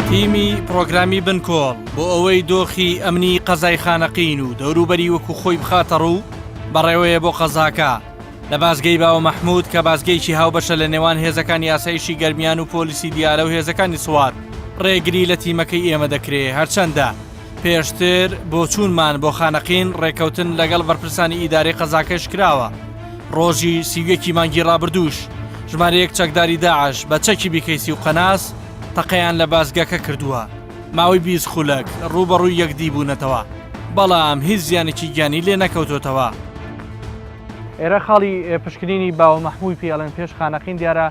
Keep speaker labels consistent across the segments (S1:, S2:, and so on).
S1: تیمی پرۆگرامی بنکۆڵ بۆ ئەوەی دۆخی ئەمنی قەزای خانەقین و دەوروبەری وەکو خۆی بخاتە ڕوو بەڕێوەیە بۆ قەزاکە لە بازگەی باوە مەحموود کە بازگەیکی هاوبەشە لە نێوان هێزەکانی یاسایشی گەرمیان و پۆلیسی دیالە و هێزەکانی سوات ڕێگری لە تیمەکەی ئێمە دەکرێت هەرچەندە پێشتر بۆ چوونمان بۆ خانەقین ڕێکەوتن لەگەڵ بەرپرسانی ئیدارەی قەزاکەش کراوە. ڕۆژی سیویەکی مانگی ڕابردووش ژمارەیەک چەکداری داعش بە چەکی بیکەیسی و قەناس تەقەیان لە بازگەکە کردووە. ماوەی 20 خولەک ڕوبەڕووی یەکدی بوونەتەوە، بەڵام هیچ زیانێکی گیانی لێ نەکەوتۆتەوە.
S2: ئێرە خاڵی پشکنینی باوە مەحموود پێڵێن پێش خانەقین دیارە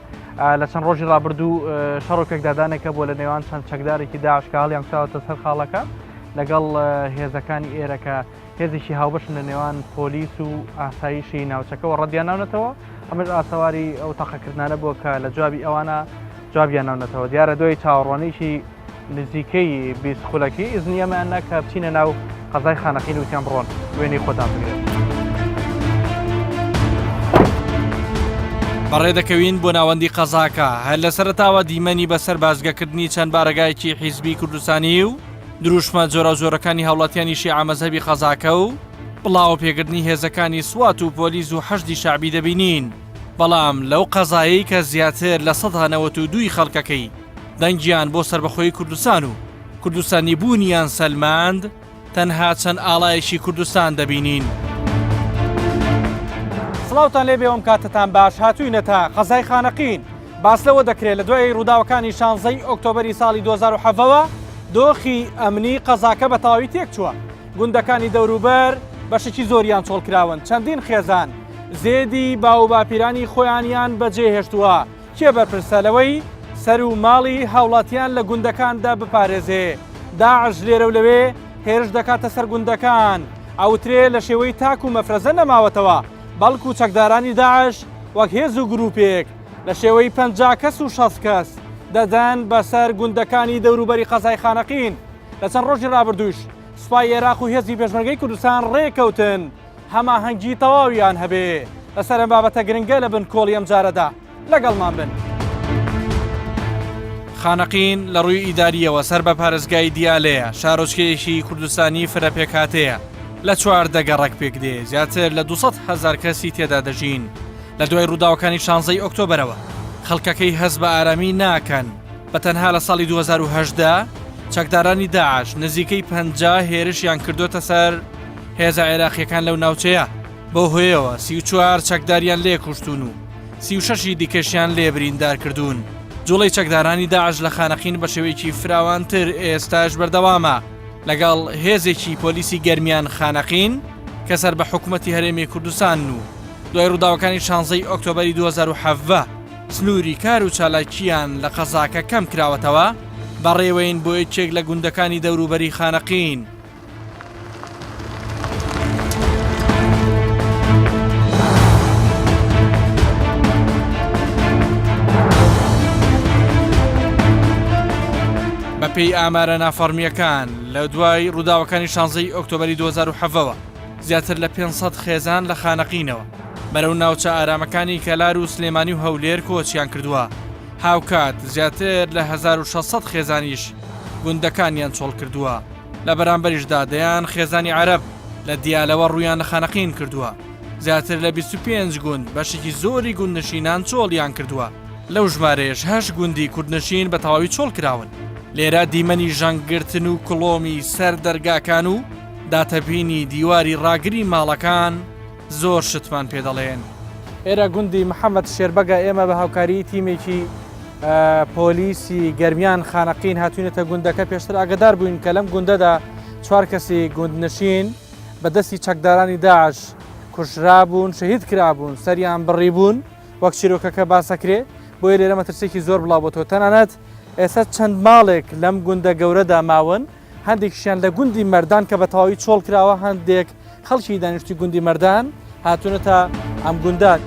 S2: لە چەند ڕۆژی ڕابردوو شەڕۆکێک دادانێکە بۆ لە نێوان چەند چەکدارێکی داعش کە هەڵیان کراوەتە سەر خاڵەکە لەگەڵ هێزەکانی ئێرەکە هێزێکی هاوبەشن لە نێوان پۆلیس و ئاسایشی ناوچەکەەوە ڕەدیان ناونەتەوە. ئەمەش ئاسەواری ئەو تەقەکردانە بووە کە لە جوابی ئەوانە جوابیان ناونەتەوە. دیارە دوای چاوەڕوانیشی نزیکەی 20 خولەکی ئیزنی ئەمانە کە بچینە ناو قەزای خانەقین و وتیان بڕۆن وێنەی خۆتان بگرێت.
S1: بەڕێدەکەوین بۆ ناوەندی قەزاکە هەر لە سەرەتاوە دیمەنی بەسەر بازگەکردنی چەند بارەگایەکی حیزبی کوردستانی و دروشمە جۆرەکانی هاوڵاتیانی شیعە مەزهەبی قەزاکە و بڵاو پێکردنی هێزەکانی سوات و پۆلیس و حەشدی شعبی دەبینین. بەڵام لەو قەزایی کە زیاتر لە 192 خەڵکەکەی دەنگیان بۆ سربەخۆی کوردستان و کوردستانی بوونیان سەلماند تەنها چەند ئاڵایەکی کوردستان دەبینین.
S2: سڵاوتان لێ بێوم کاتتان باش هاتووینەتە قەزای خانەقین. باس لەوە دەکرێت لە دوای ڕووداوەکانی 16 ئۆکتۆبەری ساڵی 2007ەوە دۆخی ئەمنی قەزاکە بە تەواوی تێک چووە. گوندەکانی دەوروبەر بەشێکی زۆریان چۆڵکراون، چەندین خێزان زێدی باو باپیرانی خۆیانیان بەجێهێشتووە کێ بەرپرسە لەوەی سەر و ماڵی هاوڵاتیان لە گوندەکاندا بپارێزێ. داعش لێرە و لەوێ هێرش دەکاتە سەر گوندەکان، ئەوترێ لە شێوەی تاک و مەفرەزە نەماوەتەوە، بەڵکو چەکدارانی داعش وەک هێز و گروپێک لە شێوەی 50 کەس و 60 کەس دەدەن بەسەر گوندەکانی دەوروبەری قەزای خانەقین. لە چەند ڕۆژی ڕابردووش سوپای عێراق و هێزی پێشمەرگەی کوردستان ڕێکەوتن هەماهەنگی تەواویان هەبێ لەسەر ئەم بابەتە گرنگە لە بن کۆڵی ئەم جارەدا لەگەڵمان بن.
S1: خانەقین لە ڕووی ئیداریەوە سەر بە پارێزگای دیالەیە، شارۆچکەیەکی کوردستانی فرەپێکاتەیە لە 4 دەگەڕێک پێک دێ، زیاتر لە 200,000 کەسی تێدا دەژین. لە دوای ڕووداوەکانی 16 ئۆکتۆبەرەوە خەڵکەکەی هەز بە ئارامی ناکەن. بە تەنها لە ساڵی 2018 چەکدارانی داعش نزیکەی 50 هێرشیان کردوتە سەر هێزە عێراقیەکان لەو ناوچەیە. بۆ هۆیەوە 34 چەکداریان لێ کوشتون و 36 دیکەشیان لێ بریندار کردوون. جوڵەی چەکدارانی داعش لە خانەقین بە شێوەیەکی فراوانتر ئێستاش بەردەوامە لەگەڵ هێزێکی پۆلیسی گەرمیان خانەقین کە سەر بە حکوومەتی هەرێمی کوردستان و دوای ڕووداوەکانی 16 ئۆکتۆبەری 2007 سنووری کار و چالاکیان لە قەزاکە کەم کراوەتەوە بەڕێوەین بۆ یەکێک لە گوندەکانی دەوروبەری خانەقین. بەپێی ئامارە نافەرمیەکان لە دوای ڕووداوەکانی 16 ئۆکتۆبەری 2007ەوە زیاتر لە 500 خێزان لە خانەقینەوە بەرەو ناوچە ئارامەکانی کەلار و سلێمانی و هەولێر کۆچیان کردووە. هاوکات زیاتر لە 1600 خێزانیش گوندەکانیان چۆڵ کردووە. لە بەرامبەریشدا دەیان خێزانی عەرەب لە دیالەوە ڕوویان لە خانەقین کردووە. زیاتر لە 25 گوند بەشێکی زۆری گوندنشینان چۆڵیان کردووە. لەو ژمارەیەش 8 گوندی کوردنشین بە تەواوی چۆڵ کراون. لێرە دیمەنی ژەنگگرتن و کڵۆمی سەر دەرگاکان و داتەبینی دیواری ڕاگری ماڵەکان زۆر شتمان پێ دەڵێن.
S2: ئێرە گوندی محەممەد شێربەگە ئێمە بە هاوکاری تیمێکی پۆلیسی گەرمیان خانەقین هاتوونێتە گوندەکە. پێشتر ئاگدار بووین کە لەم گوندەدا 4 کەسی گوندنشین بە دەستی چەکدارانی داعش کوژرابوون، شەهید کرابوون، سەریان بڕیبوون وەک چیرۆکەکە باسەکرێ. بۆیە لێرە مەترسێکی زۆر بڵاوبۆتەوە. تەنانەت ئێستا چەند ماڵێک لەم گوندە گەورەدا ماون، هەندێکشیان لە گوندی مەردان کە بە تەواوی چۆڵ کراوە، هەندێک خەڵکی دانیشتی گوندی مەردان هاتوونەتە ئەم گوندات.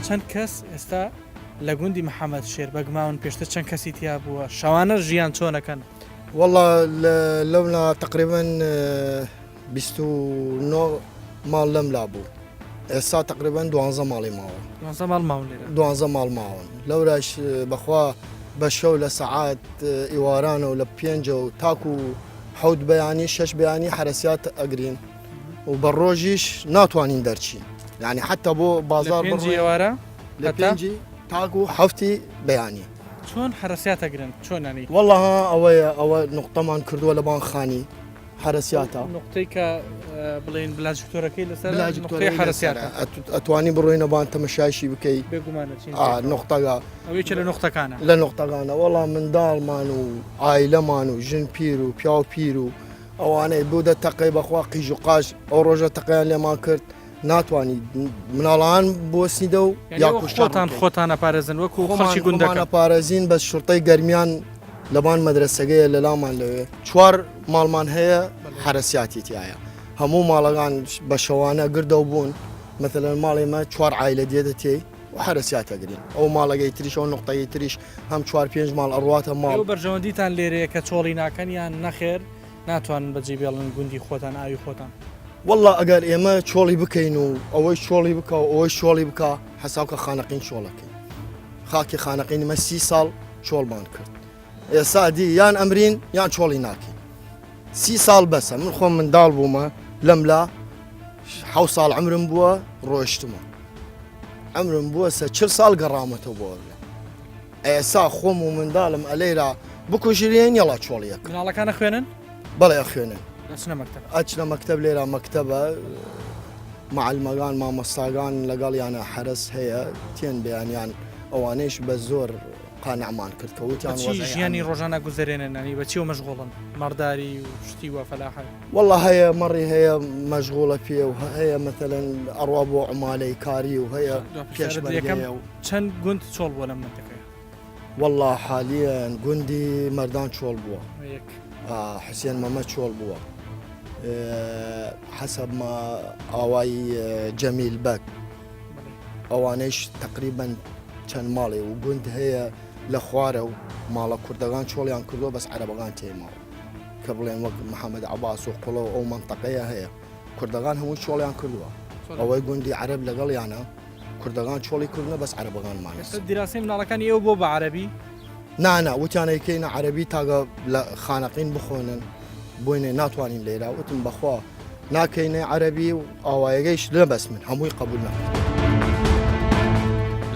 S2: چەند کەس ئێستا لە گوندی محەممەد شێربەگ ماون، پێشتر چەند کەسی تیا بووە، شەوانە ژیان چۆنەکەن؟
S3: والله لونا تقريبا 29 مال لم لعبوا ئێستا تقریبا 12 ماڵی ماوە
S1: زەماڵ ماونێرە
S3: 12 ماڵ ماون لەوراش بەخوا بە شەو لە سەعات ئیوارانە و لە 5 و تاکو و حەوت بەیانی 6 بەیانی حرەسیات ئەگرین و بە ڕۆژیش ناتوانین دەرچین یعنی حتا بۆ بازار
S1: ئێوارە
S3: لە پێنجی تاکو و هەفتی بەیانی
S1: چۆن حرەسیات ئەگرن چۆنانی
S3: والله ئەوە نقطەمان کردووە لە بانخانی حرەسیاتە
S1: نقطەی کە بڵێن بلاجکتۆرەکەی لەسەر حرەسیاتە
S3: ئەتوانی بڕۆینە بان تەمەشایشی بکەیت
S1: بێگومانە
S3: نقطەگا
S1: ئەوەیە لە نقطەکانە
S3: لە نقطەکانە وەڵام منداڵمان و ئایلەمان و ژن پیر و پیا و پیر و ئەوانەی بوو دە تەقەی بەخوا قیژ و قاش ئەو ڕۆژە تەقیان لێمان کرد ناتوانانی مناڵان بۆسیدە و
S1: یاخۆتان خۆتانە پارێزن وەکو خەڵکی گوندەکە
S3: پارێزین بە شورتەی گەرمیان لەبان مەدرسەگەیە لە لامان لەوێ چوار ماڵمان هەیە حرەسیاتی تایە هەموو ماڵەکان بە شەوانە گردە بوون مثلەن ماڵی مە چوار عایلە دێدە تێی و حرەسیاتە گرین ئەو ماڵەگەی تریش ئەو نقطەی تریش هەم 4-5 ماڵ ئەڕواتە ماڵ
S1: بەرژەوەندیتان لێرەیە کە چۆڵی ناکەنیان نەخێر ناتوانن بەجێ بێڵن گوندی خۆتان ئاوی خۆتان
S3: والله ئەگەر ئێمە چۆڵی بکەین و ئەوەی چۆڵی بکە و ئەوەی شۆڵی بکە حەساوکە خانەقین شۆڵەکەین خاکی خانەقینی مە 30 ساڵ چۆڵمان کرد ئێستا دی یان ئەمرین یان چۆڵی ناکەین 30 ساڵ بەسە من خۆم منداڵ بوومە لەملا 7 ساڵ عمرم بووە ڕۆیشتمە عمرم بووە 40 ساڵ گەڕامەتەوە بۆ ئێستا خۆم و منداڵم ئەلەیرا بکوژرێن یەڵا چۆڵیەک
S1: مناڵەکانە خوێنن
S3: بەڵێ خوێنن
S1: ئەچنە
S3: مەکتەب لێرە مەکتەبە معلمەکان مامۆستاگان لەگەڵ یانە حرس هەیە تێن بەیانیان ئەوانەیش بە زۆر قانعمان کرد کە وتیان
S1: ژیانی ڕۆژانە گوزارێنێنانی بەچی و مەشغوڵن مەڕداری و شتی وە فەلاحە
S3: والله هەیە مەڕی هەیە مەشغوڵە پێ و هەیە مثلەن ئەڕوا بۆ عمالەی کاری و هەیە پێشبەرگەیە و
S1: چەند گوند چۆڵ بووە لەم منتەقەیە
S3: والله حالیان گوندی مەردان چۆڵ بووە حسێن مەمە چۆڵ بووە حسب ما ئاوای جەمیل بەک ئەوانەیش تقریبا چەند ماڵێ و گوند هەیە لە خوارە و ماڵە کوردەکان چۆڵیان کردووە بەس عەرەبەکان تێماوە کە بڵێن وەک محەممەد عەباس و قوڵە و ئەو منتەقەیە هەیە کوردەکان هەموو چۆڵیان کردووە ئەوەی گوندی عەرەب لەگەڵ یانە کوردەکان چۆڵی کردنە بەس عەرەبەکانمان
S1: دیراسی مناڵەکانی ئێوە بۆ بە عەرەبی
S3: نانا وتیانەکەینە عەرەبی تاگە لە خانەقین بخۆنن بۆینێ ناتوانین لێرا وتم بەخوا ناکەینە عەرەبی و ئاوایەگەیش لە بەس من هەمووی قبول ناکەین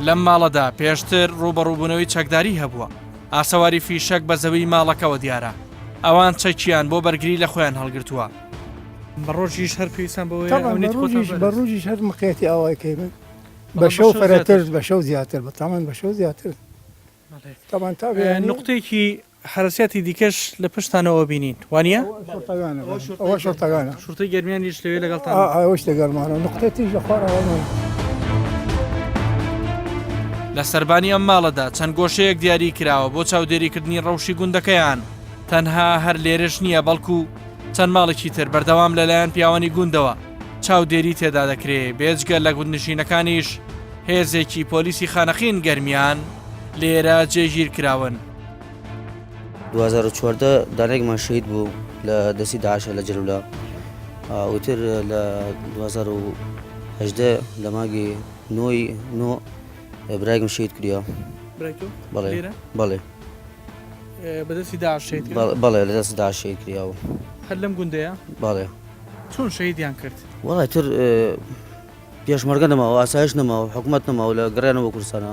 S1: لەم ماڵەدا پێشتر ڕوبەڕووبوونەوەی چەکداری هەبووە ئاسەواری فیشەک بە زەوی ماڵەکەەوە دیارە ئەوان چەکیان بۆ بەرگری لە خۆیان هەڵگرتووە بە ڕۆژیش هەر پێویستان
S4: بە ڕۆژیش هەر مقێتی ئاوایکەی من بە شەو فەرەتر بە شەو زیاتر بەتامان بە شەو زیاتر تامان تا
S1: نقطەیەکی حرەسیاتی دیکەش لە پشتانەوە بینین وانە؟
S4: ئەوە شۆرتەکانە
S1: شورتەی گەرمیانیش لەوێ لەگەڵتان
S4: ئەوش لەگەڵمانەوە نقطەتیش لە خوارەوە
S1: لە سەربانی ئەم ماڵەدا چەند گۆشەیەک دیاری کراوە بۆ چاودێریکردنی ڕەوشی گوندەکەیان تەنها هەر لێرش نییە بەڵکو چەند ماڵێکی تر بەردەوام لەلایەن پیاوانی گوندەوە چاودێری تێدا دەکرێت بێجگە لە گوندنشینەکانیش هێزێکی پۆلیسی خانەقین گەرمیان لێرە جێگیر کراون
S5: 2014 دانێکمان شەید بوو لە دەستی داعشە لە جەلولا وتر لە 2018 لە ماگی نۆی نۆ برایگم شەید کردیە بەڵێ
S1: بەدەستی داعش شەید
S5: بەڵێ لە دەستی داعش شەید کردیاوە
S1: هەر لەم گوندەیە
S5: بەڵێ
S1: چۆن شەیدیان کرد
S5: وەڵای تر پێشمەرگە نەماوە ئاسایش نەماوە حکوومەت نەماوە لە گەڕیانەوە کوردستانە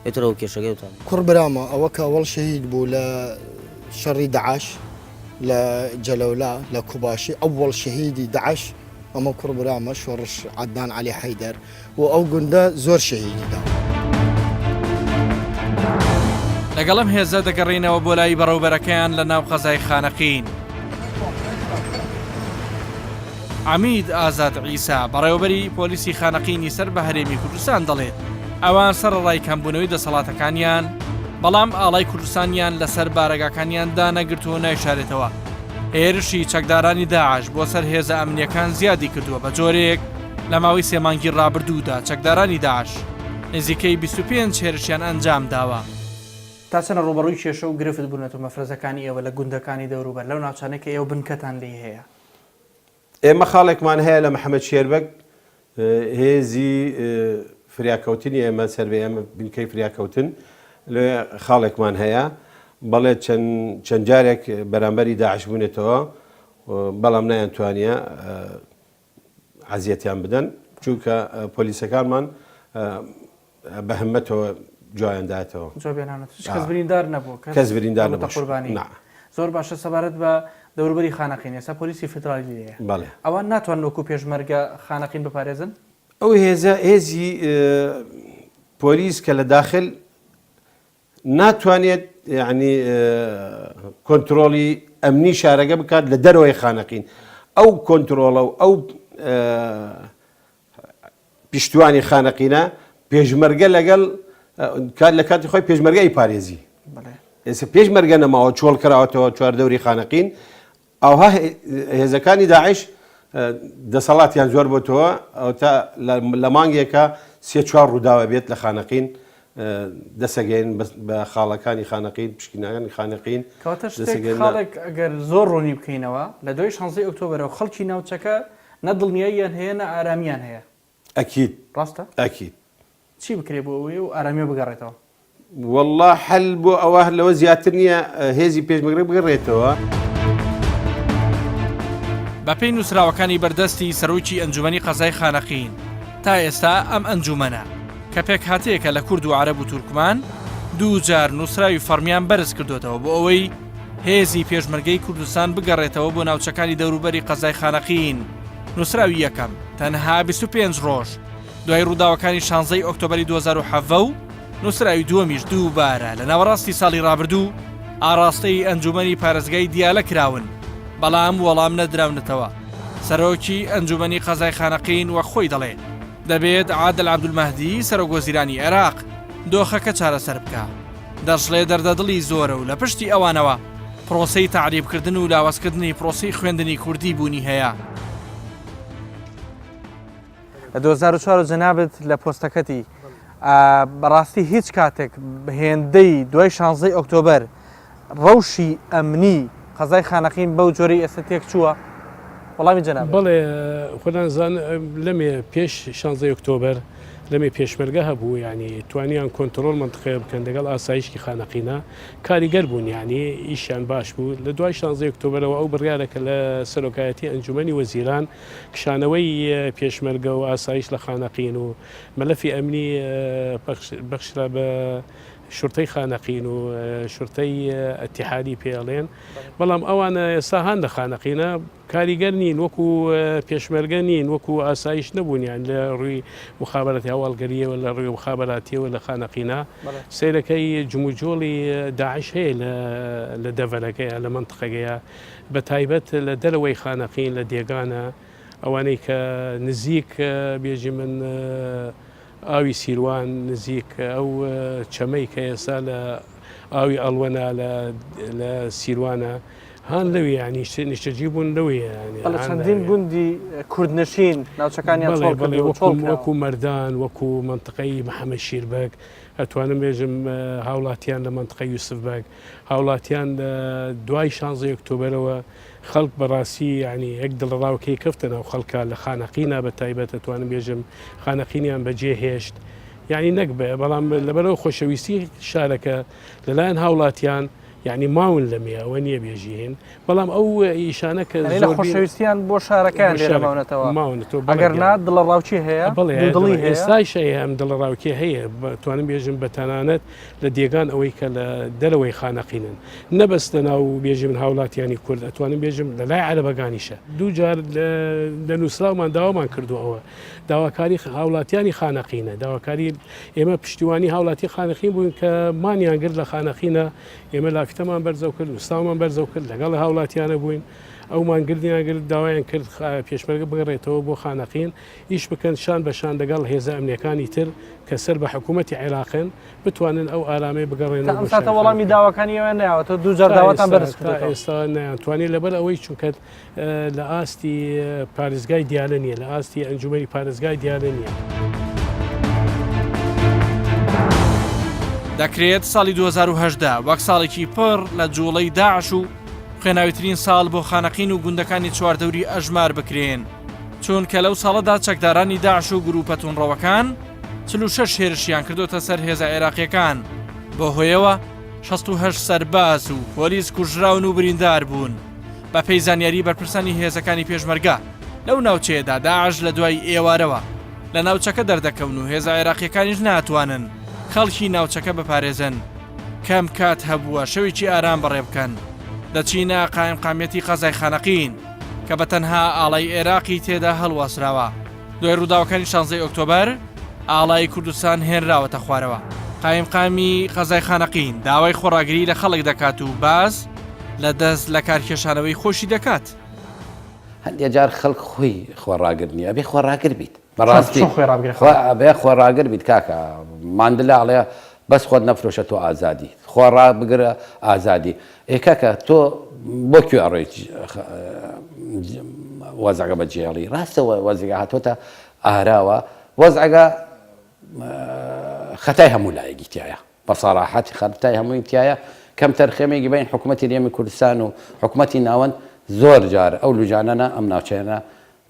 S5: ئێترەوە کێشەکەیتان
S3: کوڕ برامە ئەوە کە ئەوڵ شەهید بوو لە شەڕی داعش لە جەلەولا لە کوباشی ئەوڵ شەهیدی داعش ئەمە کوڕ برامە شۆڕش عەدنان عەلی حەیدەر و ئەو گوندە زۆر شەهیدیدا
S1: لەگەڵم هێزە دەگەڕینەوە بۆ لای بەڕێوبەرەکەیان لە ناو قەزای خانەقین عەمید ئازاد عیسا بەڕێوەبەری پۆلیسی خانەقینی سەر بە هەرێمی کوردستان دەڵێت ئەوان سەرڕای کەمبوونەوەی دەسەڵاتەکانیان بەڵام ئاڵای کوردستانیان لەسەر بارەگاکانیاندا نەگرتووە نایشارێتەوە هێرشی چەکدارانی داعش بۆ سەر هێزە ئەمنیەکان زیادی کردووە بە جۆرێک لە ماوەی سێمانگی ڕابردوودا چەکدارانی داعش نزیکەی 25 هێرشیان ئەنجام داوە
S2: تا چەنە ڕۆبەڕووی کێشە و گرفت بوونەتەوە مەفرەزەکانی ئێوە لە گوندەکانی دەوروبەر لەو ناوچانەی کە ئێوە بنکەتان لێ هەیە؟
S6: ئێمە خاڵێکمان هەیە لە محەممەد شێربەک هێزی فریاکەوتنی ئێمە سەرێ ئەمە بنکەی فریاکەوتن لێ خاڵێکمان هەیە بەڵێ چەند جارێک بەرامبەری داعش بوونێتەوە بەڵام نایانتوانە عزیەتیان بدەن چونکە پۆلیسەکانمان بە هەمەتەوە جوایانداتەوە
S2: کەس بریندار نەبوو
S6: کەس بریندار نەبوو
S2: قوربانی زۆر باشە سەبارەت بە دەوروبەری خانەقین ئێستا پۆلیسی فدرالی لێیە
S6: بەڵێ
S2: ئەوان ناتوان وەکو پێشمەرگە خانەقین بپارێزن
S6: ئەو هێزی پۆلیس کە لە داخل ناتوانێت یعنی کۆنتترۆلی ئەمنی شارەکە بکات لە دەرەوەی خانەقین ئەو کۆنتترۆڵە و ئەو پیشتوانی خانەقینە پێشمەرگە لەگەڵ لە کاتی خۆی پێشمەرگەی پارێزی ئێستا پێشمەرگە نەماوە چۆڵ کراوەتەوە چواردەوری خانەقین ئەوها هێزەکانی داعش دەسەڵاتیان زۆر بۆتەوە ئەو تا لە مانگێکە سێ چوار ڕووداوە بێت لە خانەقین دەسەگەین بە خاڵەکانی خانەقین پشکنەکانی خانەقین
S2: خاڵێک ئەگەر زۆر ڕوونی بکەینەوە لە 2 ئۆکتۆبرەوە خەڵکی ناوچەکە نە دڵنیاییان هەیە نە ئارامیان هەیە
S6: ئەکید
S2: ڕاستە
S6: ئەکید
S2: چی بکرێ بۆ ئەوەی و ئارامی بگەڕێتەوە
S6: والله حل بۆ ئەوە لەوە زیاتر نییە هێزی پێشمەرگە بگەڕێتەوە
S1: بە پێی نووسراوەکانی بەردەستی سەرۆکی ئەنجومەنی قەزای خانەقین تا ئێستا ئەم ئەنجومەنە کە پێک هاتەیەکە لە کورد و عەرەب و تورکمان دوو جار نووسراوی فەرمیان بەرز کردوێتەوە بۆ ئەوەی هێزی پێشمەرگەی کوردستان بگەڕێتەوە بۆ ناوچەکانی دەوروبەری قەزای خانەقین. نووسراوی یەکەم تەنها 25 ڕۆژ دوای ڕووداوەکانی 16 ئۆکتۆبەری 2007 و نووسراوی دووەمیش دووبارە لە ناوەڕاستی ساڵی ڕابردوو ئاراستەی ئەنجومەنی پارێزگای دیالە کراون بەڵام وەڵام نەدراونەتەوە. سەرۆکی ئەنجومەنی قەزای خانەقین وە خۆی دەڵێ دەبێت عادل عەبدولمەهدی سەرۆکوەزیرانی عێراق دۆخەکە چارەسەر بکە. دەشڵێ دەردەدڵی زۆرە و لە پشتی ئەوانەوە پرۆسەی تعریبکردن و لاوەزکردنی پرۆسەی خوێندنی کوردی بوونی هەیە.
S2: لە 2004 جەنابەت لە پۆستەکەتی بەڕاستی هیچ کاتێک هێندەی دوای 16 ئۆکتۆبەر ڕەوشی ئەمنی قەزای خانەقین بەو جۆرەی ئێستا تێک چووە؟ وەڵامی جەنابەت
S7: بەڵێ خۆدانزان لەمێ پێش 16 ئۆکتۆبەر لەمێ پێشمەرگە هەبوو ینی توانیان کۆنتترۆل منطقەیە بکەن لەگەڵ ئاسایشکی خانەقینە کاریگەر بوون ینی ئیشیان باش بوو. لە دوای 16 ئۆکتۆبرەوە ئەو بڕیارێکە لە سەرۆکایەتی ئەنجومەنی وەزیران کشانەوەی پێشمەرگە و ئاسایش لە خانەقین و مەلەفی ئەمنی بەخشرا بە شورتەی خانەقین و شورتەی ئەتیحادی پێڵێن، بەڵام ئەوانە ئێستا هەن لە خانەقینە کاریگەر نین، وەکو پێشمەرگە نین، وەکو ئاسایش نەبوونیان لە ڕووی مخابەتی هەواڵگەریەوە لە ڕووی مخابەتیەوە لە خانەقینە. سیرەکەی جموجۆڵی داعش هەیە لە دەڤەرەکەیە لە منطقەکەیە بە تایبەت لە دەرەوەی خانەقین لە دێگانە ئەوانەی کە نزیک بێژی من ئاوی سیروان نزیک ئەو چەمەی کە ئێستا لە ئاوی ئەڵوەنا لە سیروانە هەان لەوێ ینی نیشتەجی بوون لەوێ
S2: چەندین گوندی کوردنشین ناوچەکانیان
S7: وەکو مەردان وەکو منطقەی محەممەد شیربەگ ئەتوانم بێژم هاوڵاتیان لە منطقەی یوسفبەگ هاوڵاتیان دوای 16 ئۆکتۆبرەوە خەڵک بەڕاستی ینی یەک دڵڕاوکەی کەفتنە و خەڵکە لە خانەقینە بە تایبەت ئەتوانم بێژم خانەقینیان بەجێ هێشت یعنی نەک بێ، بەڵام لەبەرەوە خۆشەویستی شارەکە لەلایەن هاوڵاتیان یعنی ماون لەمێ ئەوە نییە بێژین، بەڵام ئەو ئیشانە کە
S2: خۆشەویستیان بۆ شارەکان
S7: ماونەتەوە
S2: ئەگەر نا دڵڕاوچی هەیە
S7: دڵی ئێستای شەیە ئەم دڵڕاوکی هەیە توانم بێژم بە تەنانەت لە دێگان ئەوەی کە لە دەرەوەی خانەقینن نەبەستە ناو بێژی من هاوڵاتیانی کورد ئەتوانم بێژم لە لای عەرەبەکانیشە. دوو جار لە نووسراومان داوامان کردوەوە داواکاری هاوڵاتیانی خانەقینە، داواکاری ئێمە پشتیوانی هاوڵاتی خانەقین بوون کە مانیان گرت لە خانەقینە، ئێمە لافتەمان بەرزەو کرد وستامان بەرزەو کرد لەگەڵ هاوڵاتیانە بووین، ئەومان گردیانگرت داوایان کرد پێشمەرگە بگەڕێتەوە بۆ خانەقین ئیش بکەن شان بەشان لەگەڵ هێزە ئەمنیەکانی تر کە سەر بە حکوومەتی عێراقن بتوانن ئەو ئارامەی بگەڕێنەوە.
S2: ئەمساتە وەڵامی داواکانی ئەوە نەیەوە دوو جار داواتان بەرز
S7: ئێستا نەیانتوانێت لەبەر ئەوەی چونکە لە ئاستی پارێزگای دیالە نییە، لە ئاستی ئەنجومەنی پارێزگای دیالە نییە.
S1: دەکرێت ساڵی 2010 وەک ساڵێکی پڕ لە جوڵەی داعش و خوێناویترین ساڵ بۆ خانەقین و گوندەکانی چواردەوری ئەژمار بکرێن چون کە لەو ساڵەدا چەکدارانی داعش و گروپە تونڕەوەکان 46 هێرشیان کردوتە سەر هێزە عێراقیەکان بۆ هۆیەوە 68 سەرباز و پۆلیس کوژراون و بریندار بوون بە پێی زانیاری بەرپرسانی هێزەکانی پێشمەرگە لەو ناوچەیەدا داعش لە دوای ئێوارەوە لە ناوچەکە دەردەکەون و هێزە عێراقیەکانیش ناتوانن خەڵکی ناوچەکە بپارێزن کەم کات هەبووە شەوێکی ئارام بەڕێ بکەن دەچینە قایمقامەتی قەزای خانەقین کە بە تەنها ئاڵای عێراقی تێدا هەڵواسراوە دوای ڕووداوەکانی 16 ئۆکتۆبەر ئاڵای کوردستان هێنراوەتە خوارەوە قایمقامی قەزای خانەقین داوای خۆڕاگری لە خەڵک دەکات و باز لە دەست لە کارکێشانەوەی خۆشی دەکات
S8: هەندێک جار خەڵک خۆی خۆڕاگرنی ئەبێ خۆڕاگر بیت بەڕاستی ئەبێ خۆڕاگر بیت کاکە ماندلاڵێ بەس خۆت نەفرۆشە تۆ ئازادی خۆڕا بگرە ئازادی ئێکاکە تۆ بۆ کوێ ئەڕۆیت وەزەگە بەجێڵی ڕاستەوە وەزیگە هاتۆتە ئاراوە وەزعگە خەتای هەموو لایەکی تایە بە سەراحەتی خەتای هەمووی تایە کەم تەرخێمێکی بین حکوومەتی هێرێمی کوردستان و حکوومەتی ناوەند زۆر جار ئەو لوجانانە ئەم ناوچەیانە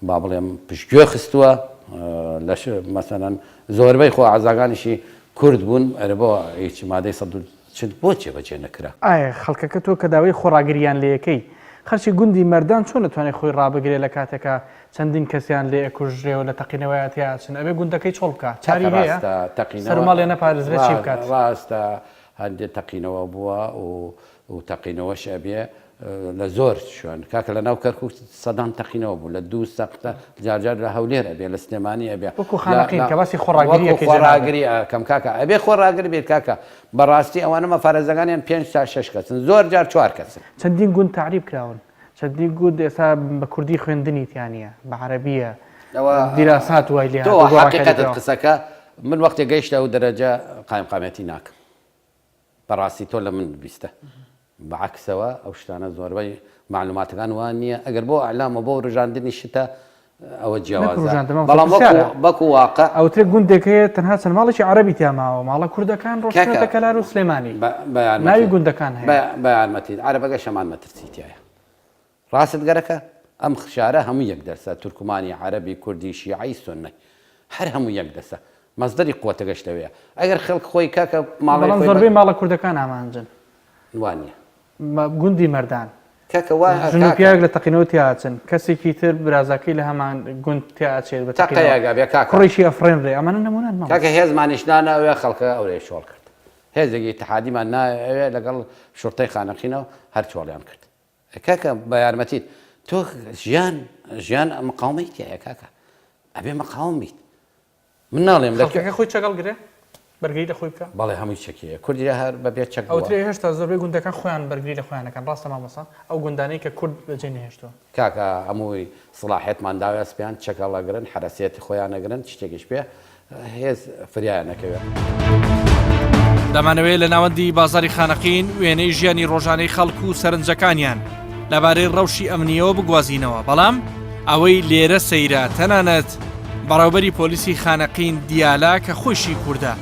S8: با بڵێم پشتگوێ خستووە لە مەسەنەن زۆربەی خۆ ئازاگانیشی کورد بوون ئەرە بۆ هیچ مادەی سەد بۆ جێبەجێ نەکرا
S2: ئایا خەڵکەکە تۆ کە داوای خۆڕاگریان لە یەکەی خەرچی گوندی مەردان چۆن نتوانێت خۆی ڕابگرێت لە کاتێکە چەندین کەسیان لێ ئەکوژرێەوە لە تەقینەوەی تیاچن ئەبێ گوندەکەی چۆڵ بکات چاری هەیە سەرماڵێ نەپارێزرێت چی بکات
S8: ڕاستە هەندێک تەقینەوە بووە و تەقینەوەش ئەبێ لە زۆر شوێن کاکە لە ناو کەرکووک سەدان تەقینەوە بوو لە دوو سەقتە جارجار لە هەولێر ئەبێ لە سلێمانی ئەبێ
S2: وەکو خانەقین کە باسی
S8: خۆڕاگری کەم کاکە ئەبێ خۆڕاگر بێت کاکە بەڕاستی ئەوانە مەفارێزەکانیان 5 تا 6 کەسن زۆر جار 4 کەسن
S2: چەندین گوند تعریب کراون چەندین گوند ئێستا بە کوردی خوێندنی تیانە بە عەرەبیە دیراسات وای لێ
S8: حقیقەت قسەکە من وەختی گەیشتە و دەرەجە قایمقامەتی ناکەم بەڕاستی تۆ لە من بیستە بەعکسەوە ئەو شتانە زۆربەی معلوماتەکان وان نییە ئەگەر بۆ ئەعلامە بۆ ڕژاندنی شتە ئەوە جیاوازە بەڵام بەکو واقع
S2: ئەوترێ گوندەکەیە تەنها چەند ماڵێکی عەرەبی تیاماوە ماڵە کوردەکان ڕۆژنێتە کەلار و سلێمانی ناوی گوندەکان هەیە
S8: بە یارمەتی عەرەبەکە شەمان مەترسی تایە ڕاست گەرەکە ئەم شارە هەموو یەک دەرسە تورکمانی عەرەبی کوردی شیعی سوننی هەر هەموو یەک دەسە مەزدەری قووەتە گەشتەوەیە ئەگەر خەڵک خۆی کاکە
S2: ماڵی زۆربەی ماڵە کوردەکان ئامانجن
S8: وانە
S2: گوندی مەردان ژنوپیاک لە تەقینەوە تیاچن کەسێکی تر برازەکەی لە هەمان گوند تیاچێت بە کوڕیشی ئەفرێنڕێ ئەمانە نمونەن
S8: کاکە هێزمانیشدانە ئەوێ خەڵکە ئەوێ شۆڵ کرد هێزێکی اتحادیمان ناوێ لەگەڵ شورتەی خانەقینەوە هەر چۆڵیان کرد کاکە بە یارمەتیت تۆ ژیان مقاومەی تایە کاکە ئەبێ مەقاوم بیت من ناڵێم
S2: لەکەکە خۆی چەگەڵ گرێ بەرگری لە خۆی بکە
S8: بەڵێ هەمووی چەکیە کوردی هەر بەبێت چەک
S2: ئەوترێ هێشتا زۆربەی گوندەکان خۆیان بەرگری لە خۆیانەکەن ڕاستە مامۆستا ئەو گوندانەی کە کورد بەجێ نهێشتووە
S8: کاکە هەمووی سڵاحێتمان داوێ سپیان چەکەڵەگرن حرەسیەتی خۆیان نەگرن شتێکیش پێ هێز فریایان نەکەوێت
S1: دەمانەوێت لە ناوەندی بازاری خانەقین وێنەی ژیانی ڕۆژانەی خەڵک و سەرنجەکانیان لەبارەی ڕەوشی ئەمنیەوە بگوازینەوە بەڵام ئەوەی لێرە سەیرە تەنانەت بەڕێوەبەری پۆلیسی خانەقین دیالا کە خۆشی کووردە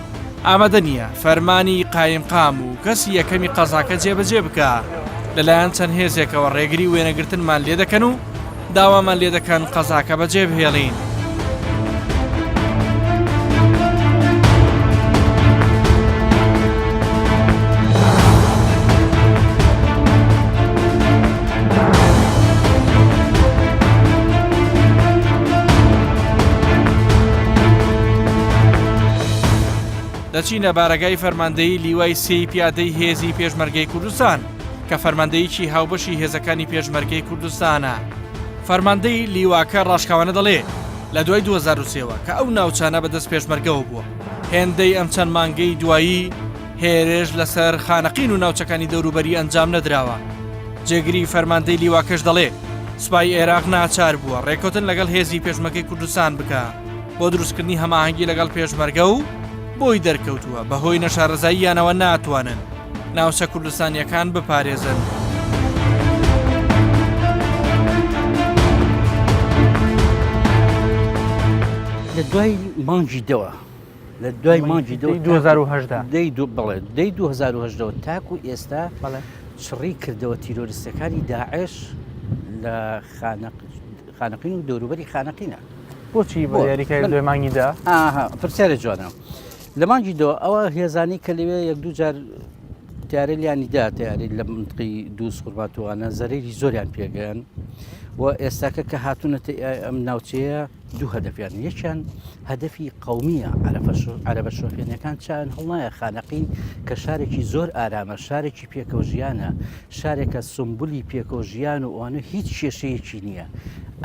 S1: ئامادە نییە فەرمانی قایمقام و کەسی یەکەمی قەزاکە جێبەجێ بکە لەلایەن چەند هێزێکەوە ڕێگری وێنەگرتنمان لێ دەکەن و داوامان لێ دەکەن قەزاکە بەجێ بهێڵین دەچینە بارەگای فەرماندەی لیوای سێی پیادەی هێزی پێشمەرگەی کوردستان کە فەرماندەیەکی هاوبەشی هێزەکانی پێشمەرگەی کوردستانە فەرماندەی لیواکە ڕاشکاوانە دەڵێ لە دوای 2023ەوە کە ئەو ناوچانە بەدەست پێشمەرگەوە بووە هێندەی ئەم چەند مانگەی دوایی هێرش لەسەر خانەقین و ناوچەکانی دەوروبەری ئەنجام نەدراوە جێگری فەرماندەی لیواکەش دەڵێ سوپای عێراق ناچار بووە ڕێکوتن لەگەڵ هێزی پێشمەرگەی کوردستان بکە بۆ دروستکردنی هەماهەنگی لەگەڵ پێشمەرگە و بۆی دەرکەوتووە بەهۆی نەشارەزاییانەوە ناتوانن ناوچە کوردستانیەکان بپارێزن.
S9: لە دوای مانگی دەوە لە دوای مانجی
S2: 2010
S9: بڵێ دەی 2010 تاکو ئێستا
S2: بەڵێ
S9: شڕی کردەوە تیرۆریستەکانی داعش لە خانەقین و دەوروبەری خانەقینە.
S2: بۆچی بۆ یاریکە دوای مانگیدا؟
S9: پرسیارە جوانە لە مانجی دۆ ئەوە هێزانی کە لەوێ یەک دوو جار تیارە لیانیدا تیاری لە منطقی دوو سوورباتوانە زەرێری زۆریان پێگەیان و ئێستاکە کە هاتوونەتە ئەم ناوچەیە دوو هەدەفیان یەکیان هەدەفی قەومیە عەرەبە شۆفێنەکان چیان هەڵنایە خانەقین کە شارێکی زۆر ئارامە شارێکی پێکەوژیانە شارێکە سمبولی پێکەوژیان و ئەوانە هیچ کێشەیەکی نییە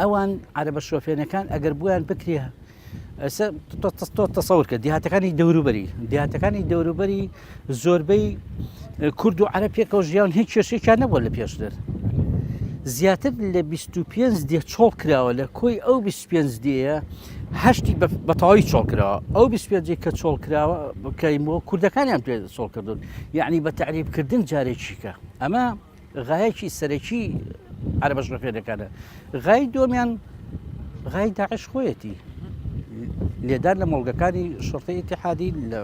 S9: ئەوان عەرەبە شۆفێنەکان ئەگەر بویان بکرێ تۆ تەسەور کە دیهاتەکانی دەوروبەری زۆربەی کورد و عەرەب پێکەوژیان هیچ کێشەیەکیان نەبووە لە پێشتر زیاتر لە 25 دێ چۆڵ کراوە لە کۆی ئەو 25 دێە هەشتی بەتەواوی چۆڵ کراوە ئەو 25 کە چۆڵ کراوە بکەیمەوە کوردەکانیان پێ چۆڵ کردوون یعنی بە تەعریبکردن جارێکیکە ئەمە غایەکی سەرەکی عەرەبە شۆفێنەکانە غای دۆمیان غای داعش خۆیەتی لێدان لە مۆڵگەکانی شڕتەی ئیتیحادی لە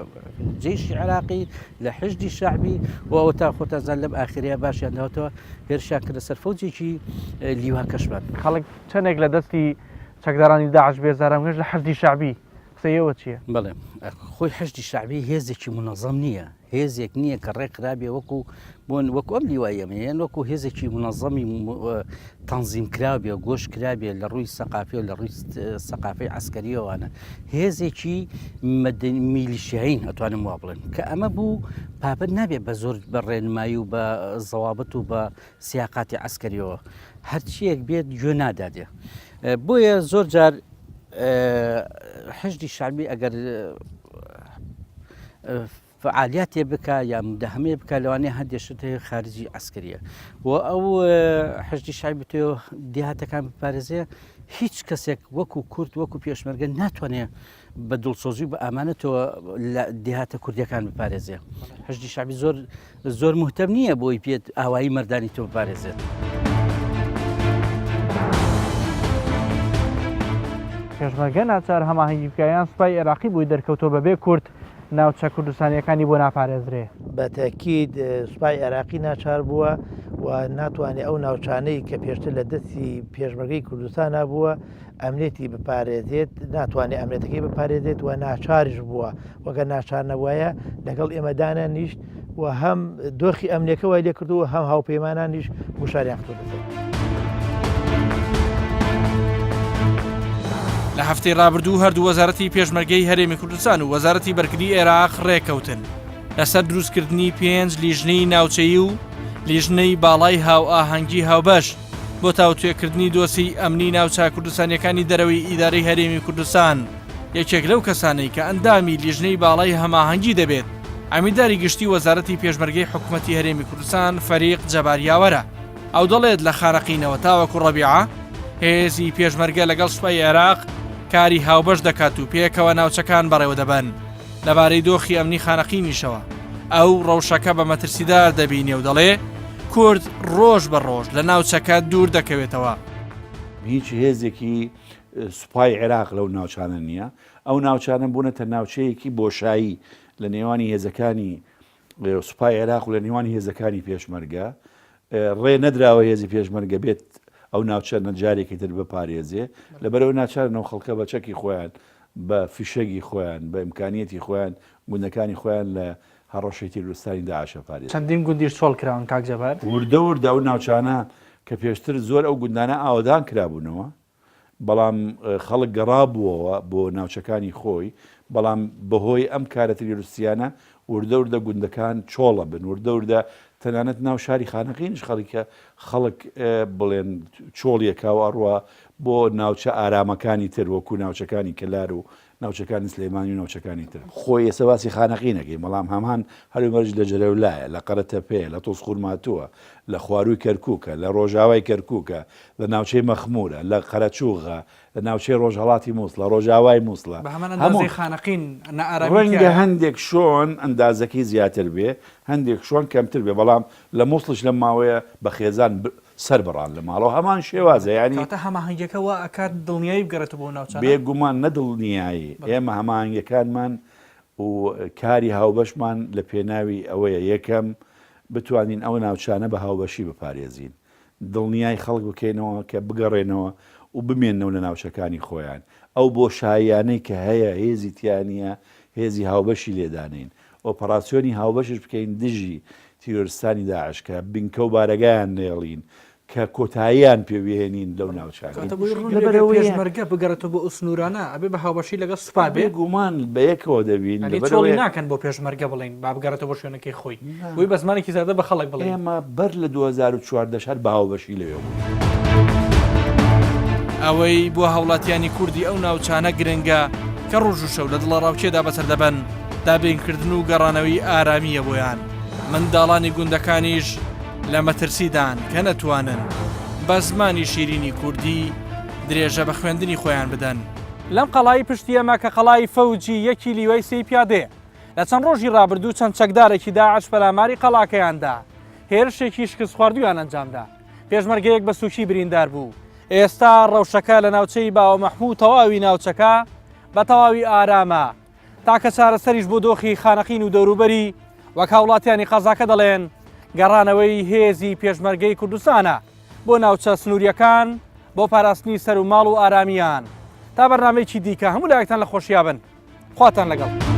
S9: جێیشی عێراقی لە حشدی شەعبی و ئەوە تا خۆتانزان لەم ئاخرەیە باشیان داوەتەوە هێرشیان کردە سەر فەوجێکی لیوا کەشمان
S2: خەڵک چەندێک لە دەستی چەکدارانی داعش بێزارانگەش لە حشدی شەعبی قسەیەوە چییە؟
S9: بڵێ خۆی حشدی شەعبی هێزێکی منەظەم نییە هێزێک نییە کە ڕێکخرابێ وەکو بۆن وەکو ئەم لیوایەمەیەن وەکو هێزێکی منەظەمی تەنزیم کرابێ و گۆش کرابێ لە ڕووی سەقافی و لە ڕووی سەقافی عەسکەریەوانە هێزێکی میلیشیاین ئەتوانم وا بڵێن کە ئەمە بوو پاپەت نابێت بە زۆر بە ڕێنمایی و بە زەوابەت و بە سیاقاتی عەسکەریەوە هەرچیەک بێت گوێ نادادێ بۆیە زۆر جار حشدی شەعبی ئەگەر فعالیاتێ بکە یا مدەهمێ بکە لەوانەیە هەندێشت هەیە خارجی عەسکەریە و ئەو حشدی شەعبی تۆ دیهاتەکان بپارێزێ هیچ کەسێک وەکو کورد وەکو پێشمەرگە ناتوانێت بە دڵسۆزی بە ئامانەتەوە لە دیهاتە کوردیەکان بپارێزێ حشدی شەعبی زۆر مهتەم نییە بۆی پێت ئاوایی مەردانی تۆ بپارێزێت.
S2: پێشمەرگە ناچار هەماهەنگی بکایان سوپای عێراقی بووی دەرکەوتۆ بەبێ کورد ناوچە کوردستانیەکانی بۆ ناپارێزرێ
S10: بە تاکید سوپای عێراقی ناچار بووە و ناتوانێت ئەو ناوچانەی کە پێشتر لە دەستی پێشمەرگەی کوردستان بووە ئەمنێتی بپارێزێت ناتوانێت ئەمنێتەکەی بپارێزێت و ناچارش بووە وەگە ناچار نەبووایە لەگەڵ ئێمەدانە نیشت و هەم دۆخی ئەمنێکە وای لێ کردووە هەم هاوپەیمانانیش گوشاریان کردوێت.
S1: لە هەفتەی ڕابردوو هەردوو وەزارەتی پێشمەرگەی هەرێمی کوردستان و وەزارەتی بەرگری عێراق ڕێکەوتن لەسەر دروستکردنی 5 لیژنەی ناوچەیی و لیژنەی باڵای هاو ئاهەنگی هاوبەش بۆ تاوتوێکردنی دۆسی ئەمنی ناوچە کوردستانیەکانی دەرەوەی ئیدارەی هەرێمی کوردستان یەکێک لەو کەسانەی کە ئەندامی لیژنەی باڵای هەماهەنگی دەبێت ئامینداری گشتی وەزارەتی پێشمەرگەی حکوومەتی هەرێمی کوردستان فەریق جەباریاوەرە ئەو دەڵێت لە خانەقینەوە تاوەکو ڕەبیعە هێزی پێشمەرگە لەگەڵ سوپای عێراق کاری هاوبەش دەکات و پێکەوە ناوچەکان بەڕێوە دەبن لەبارەی دۆخی ئەمنی خانەقینیشەوە ئەو ڕەوشەکە بە مەترسیدار دەبینێ و دەڵێ کورد ڕۆژ بە ڕۆژ لە ناوچەکە دوور دەکەوێتەوە.
S11: هیچ هێزێکی سوپای عێراق لەو ناوچانە نییە ئەو ناوچانە بوونەتە ناوچەیەکی بۆشایی لە نێوانی هێزەکانی سوپای عێراق و لە نێوانی هێزەکانی پێشمەرگە ڕێ نەدراوە هێزی پێشمەرگە بێت ئەو ناوچە نەجارێکی تر بپارێزێ لەبەرەوە ناچارنەوە خەڵکە بە چەکی خۆیان بە فیشەگی خۆیان بە ئیمکانیەتی خۆیان گوندەکانی خۆیان لە هەڕۆشەی تیرروستانی داعشە پارێز
S2: چەندین گوندیش چۆڵ کراون کاک جەبار
S11: وردە وردە ئەو ناوچانە کە پێشتر زۆر ئەو گوندانە ئاوادان کرابوونەوە بەڵام خەڵک گەڕابووەوە بۆ ناوچەکانی خۆی بەڵام بەهۆی ئەم کارە تیرروستیانە وردە وردە گوندەکان چۆڵە بن وردە وردە تەنانەت ناو شاری خانەقینش خەڵکە خەڵک بڵێن چۆڵیەکاو ئەڕوە بۆ ناوچە ئارامەکانی تر وەکو ناوچەکانی کەلار و ناوچەکانی سلێمانی و ناوچەکانی تر خۆی ئێستا باسی خانەقینەکەی بەڵام هەمان هەرومەرج لە جەرەولایە لە قەرەتەپێ لە تۆسخورماتووە لە خوارووی کەرکووکە لە ڕۆژاوای کەرکووکە لە ناوچەی مەخمورە لە قەرەچووغە لە ناوچەی ڕۆژهەڵاتی مووسڵە ڕۆژاوای مووسڵە ڕەنگە هەندێک شۆن ئەندازەکەی زیاتر بێ هەندێک شۆن کەمتر بێ بەڵام لە مووسڵش لە ماوەیە بە خێزان سەر بڕان لە ماڵەوە هەمان شێوازە ینی
S2: هەماهەنگەکەەوە ئەکات دڵنیایی بگەڕێتەوە بۆ ناوچە
S11: بێگومان نەدڵنیایی ئێمە هەماهەنگەکانمان و کاری هاوبەشمان لە پێناوی ئەوەیە یەکەم بتوانین ئەو ناوچانە بە هاوبەشی بپارێزین دڵنیای خەڵک بکەینەوە کە بگەڕێنەوە و بمێنەوە لە ناوچەکانی خۆیان ئەو بۆ شایانەی کە هەیە هێزی تیانە هێزی هاوبەشی لێدانین ئۆپەراسیۆنی هاوبەشش بکەین دژی تیرۆریستانی داعش کە بنکە و بارەگایان نێڵین کە کۆتاییان پێوێنین لەو ناوچانە
S2: پێشمەرگە بگەڕێتەوە بۆ ئوسنورانە ئەبێ بە هاوبەشی لەگەڵ سوپا بێ
S11: گومان بە یەکەوە دەبین
S2: چۆڵی ناکەن بۆ پێشمەرگە بڵین با بگەڕێتەوە بۆ شوێنەکەی خۆی بۆی بە زمانێکی زیادە بە خەڵک بڵێ
S11: ئێمە بەر لە 2014 هەر بە هاوبەشی لەوێ بوو
S1: ئەوەی بۆ هاوڵاتیانی کوردی ئەو ناوچانە گرنگە کە ڕۆژ و شەو لە دڵە ڕاوچێدا بەسەر دەبن دابینکردن و گەڕانەوەی ئارامیە بۆیان منداڵانی گوندەکانیش لە مەترسیدان کە نەتوانن بە زمانی شیرینی کوردی درێژە بە خوێندنی خۆیان بدەن
S2: لەم قەڵایی پشتی ئەمە کە قەڵای فەوجی یەکی لیوەی سی پیادەیە لە چەند ڕۆژی ڕابردوو چەند چەکدارێکی داعش پەلاماری قەڵاکەیاندا هێرشێکی شکست خواردویان ئەنجامدا پێشمەرگەیەک بە سووکی بریندار بوو ئێستا ڕەوشەکە لە ناوچەی باوە مەحموود تەواوی ناوچەکە بە تەواوی ئارامە تاکە چارەسەریش بۆ دۆخی خانەقین و دەوروبەری وەک هاوڵاتیانی قەزاکە دەڵێن گەڕانەوەی هێزی پێشمەرگەی کوردستانە بۆ ناوچە سنووریەکان بۆ پاراستنی سەر و ماڵ و ئارامیان تا بەرنامەیەکی دیکە هەموو لایەکتان لە خۆشییا بن خواتان لەگەڵ